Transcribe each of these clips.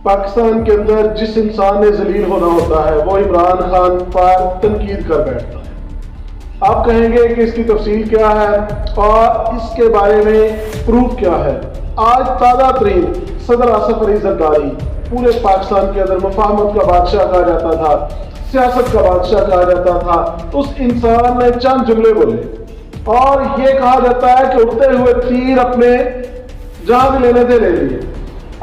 پاکستان کے اندر جس انسان نے ذلیل ہونا ہوتا ہے وہ عمران خان پر تنقید کر بیٹھتا ہے۔ آپ کہیں گے کہ اس کی تفصیل کیا ہے اور اس کے بارے میں پروف کیا ہے؟ آج تازہ ترین صدر آصف علی زرداری پورے پاکستان کے اندر مفاہمت کا بادشاہ کہا جاتا تھا، سیاست کا بادشاہ کہا جاتا تھا، اس انسان نے چند جملے بولے اور یہ کہا جاتا ہے کہ اٹھتے ہوئے تیر اپنے جہاں بھی لینے تھے لے لیے۔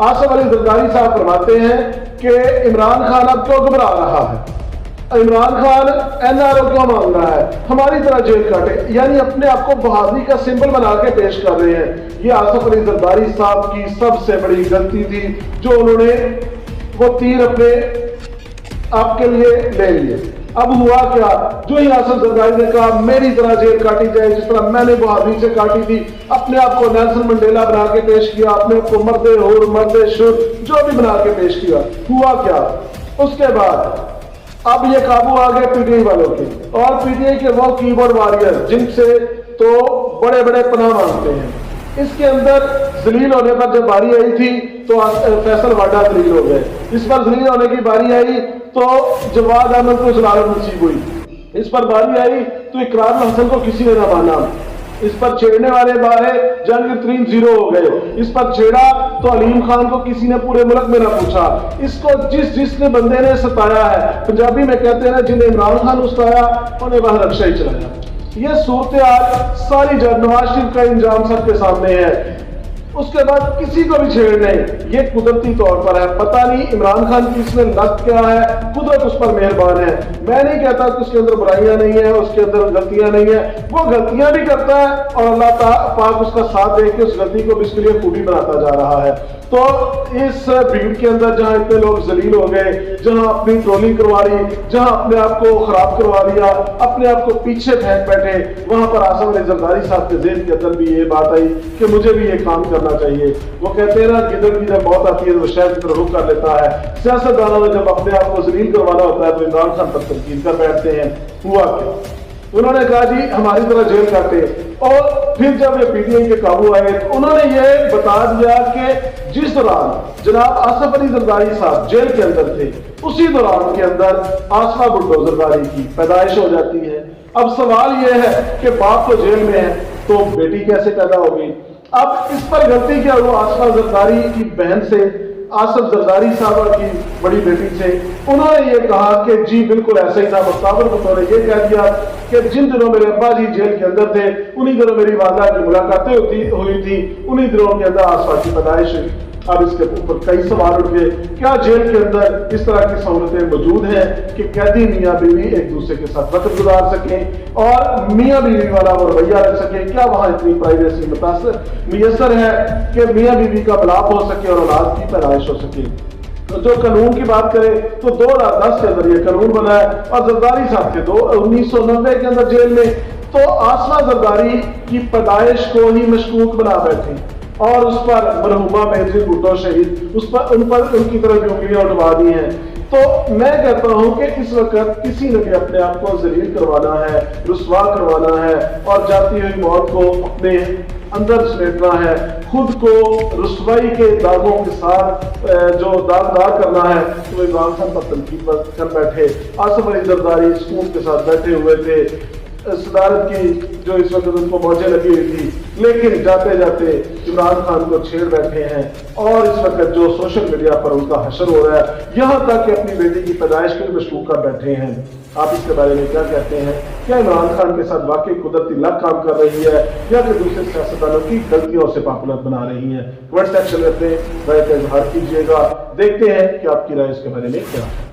آصف علی زرداری صاحب فرماتے ہیں کہ عمران خان اب کیوں گھبرا رہا ہے، عمران خان NRO کیوں مانگ رہا ہے، ہماری طرح جیل کاٹے، یعنی اپنے آپ کو بہادری کا سمبل بنا کے پیش کر رہے ہیں۔ یہ آصف علی زرداری صاحب کی سب سے بڑی غلطی تھی جو انہوں نے وہ تیر اپنے آپ کے لیے لے لیے۔ اب ہوا کیا، جو ہی آصف زرداری نے کہا میری طرح جیل کاٹی جائے جس طرح میں نے بہادری سے کاٹی تھی، اپنے آپ کو نیلسن منڈیلا بنا کے پیش کیا، اپنے آپ کو مرد حور مرد شر جو بھی بنا کے پیش کیا، ہوا کیا اس کے بعد اب یہ قابو آ گئے PTI والوں کے، اور PTI کے وہ کی بورڈ وارئر جن سے تو بڑے بڑے پناہ مانگتے ہیں۔ اس کے اندر ذلیل ہونے پر جب باری آئی تھی تو فیصل واڈا ذلیل ہو گئے، اس پر ذلیل ہونے کی باری آئی تو جواد احمد کو ضلالت نصیب ہوئی، اس پر باری آئی تو اقرار الحسن کو کسی نے نہ مانا، اس پر چھیڑنے والے بارے جہانگیر ترین زیرو ہو گئے، اس پر چھیڑا تو علیم خان کو کسی نے پورے ملک میں نہ پوچھا۔ اس کو جس نے بندے نے ستایا ہے، پنجابی میں کہتے ہیں جنہیں عمران خان ستایا انہیں وہ رکشہ ہی چلایا۔ یہ صورتحال ساری نواز شریف کا انجام سب کے سامنے ہے، اس کے بعد کسی کو بھی چھیڑ لیں، یہ قدرتی طور پر ہے۔ پتہ نہیں عمران خان کی اس میں لت کیا ہے، قدرت اس پر مہربان ہے۔ میں نہیں کہتا کہ اس کے اندر برائیاں نہیں ہیں، اس کے اندر غلطیاں نہیں ہیں، وہ غلطیاں بھی کرتا ہے اور اللہ پاک اس کا ساتھ دے کے اس غلطی کو بھی اس کے لیے خوبی بناتا جا رہا ہے۔ تو اس بھیڑ کے اندر جہاں اتنے لوگ ذلیل ہو گئے، جہاں اپنی ٹرولنگ کروا لی، جہاں اپنے آپ کو خراب کروا لیا، اپنے آپ کو پیچھے پھینک بیٹھے، وہاں پر آصف علی زرداری صاحب کے ذہن کے اندر بھی یہ بات آئی کہ مجھے بھی یہ کام کرنا چاہیے۔ وہ کہتے ہیں نا گدڑ کی جب موت آتی ہے تو شہر کی طرف رخ کر لیتا ہے۔ سیاست دانوں نے جب اپنے آپ کو ذلیل کروانا ہوتا ہے تو عمران خان پر تنقید کر بیٹھتے ہیں۔ ہوا کیا، انہوں نے کہا جی ہماری طرح جیل کاٹے، اور پھر جب یہ PTI کے قابو آئے انہوں نے یہ بتا دیا کہ جس دوران جناب آصف علی زرداری صاحب جیل کے اندر تھے اسی دوران کے اندر آصفہ بھٹو زرداری کی پیدائش ہو جاتی ہے۔ اب سوال یہ ہے کہ باپ تو جیل میں ہے تو بیٹی کیسے پیدا ہو گئی؟ اب اس پر غلطی کیا ہوا آصفہ زرداری کی بہن سے، آصف زرداری صاحبہ کی بڑی بیٹی سے؟ انہوں نے یہ کہا کہ جی بالکل ایسا ہی تھا۔ مستعفی بھٹو نے یہ کہہ دیا کہ جن دنوں میرے ابا جی جیل کے اندر تھے انہی دنوں میری والدہ کی ملاقاتیں ہوئی تھی، انہی دنوں کے اندر آصفہ کی پیدائش ہوئی۔ اب اس کے اوپر کئی سوال اٹھ گئے، کیا جیل کے اندر اس طرح کی سہولتیں موجود ہیں کہ قیدی میاں بیوی ایک دوسرے کے ساتھ وقت گزار سکیں اور میاں بیوی والا وہ رویہ رکھ سکیں؟ کیا وہاں اتنی پرائیویسی میسر ہے کہ میاں بیوی کا ملاپ ہو سکے اور اولاد کی پیدائش ہو سکے؟ جو قانون کی بات کرے تو 2010 کے اندر یہ قانون بنا ہے اور زرداری صاحب کے 1990 کے اندر جیل میں تو آصفہ زرداری کی پیدائش کو ہی مشکوک بنا بیٹھے اور اس پر مرحومہ بینظیر بھٹو شہید ان پر ان کی طرف انگلیاں اٹھوا دی ہیں۔ تو میں کہتا ہوں کہ اس وقت کسی نے بھی اپنے آپ کو ذلیل کروانا ہے، رسوا کروانا ہے اور جاتی ہوئی موت کو اپنے اندر سمیٹنا ہے، خود کو رسوائی کے داغوں کے ساتھ جو داغدار کرنا ہے، تو عمران خان پر تنقید کر بیٹھے۔ آصف علی زرداری سکون کے ساتھ بیٹھے ہوئے تھے، صدارت کی جو اس وقت ان کو موجیں لگی ہوئی تھی، لیکن جاتے جاتے عمران خان کو چھیڑ بیٹھے ہیں اور اس وقت جو سوشل میڈیا پر ان کا حشر ہو رہا ہے، یہاں تک کہ اپنی بیٹی کی پیدائش کے لیے مشکوک کر بیٹھے ہیں۔ آپ اس کے بارے میں کیا کہتے ہیں؟ کیا عمران خان کے ساتھ واقعی قدرتی لک کام کر رہی ہے یا کہ دوسرے سیاستدانوں کی غلطیوں سے پاپولر بنا رہی ہیں؟ کمنٹ سیکشن میں اپنے رائے کا اظہار کیجیے گا، دیکھتے ہیں کہ آپ کی رائے اس کے بارے میں کیا ہے۔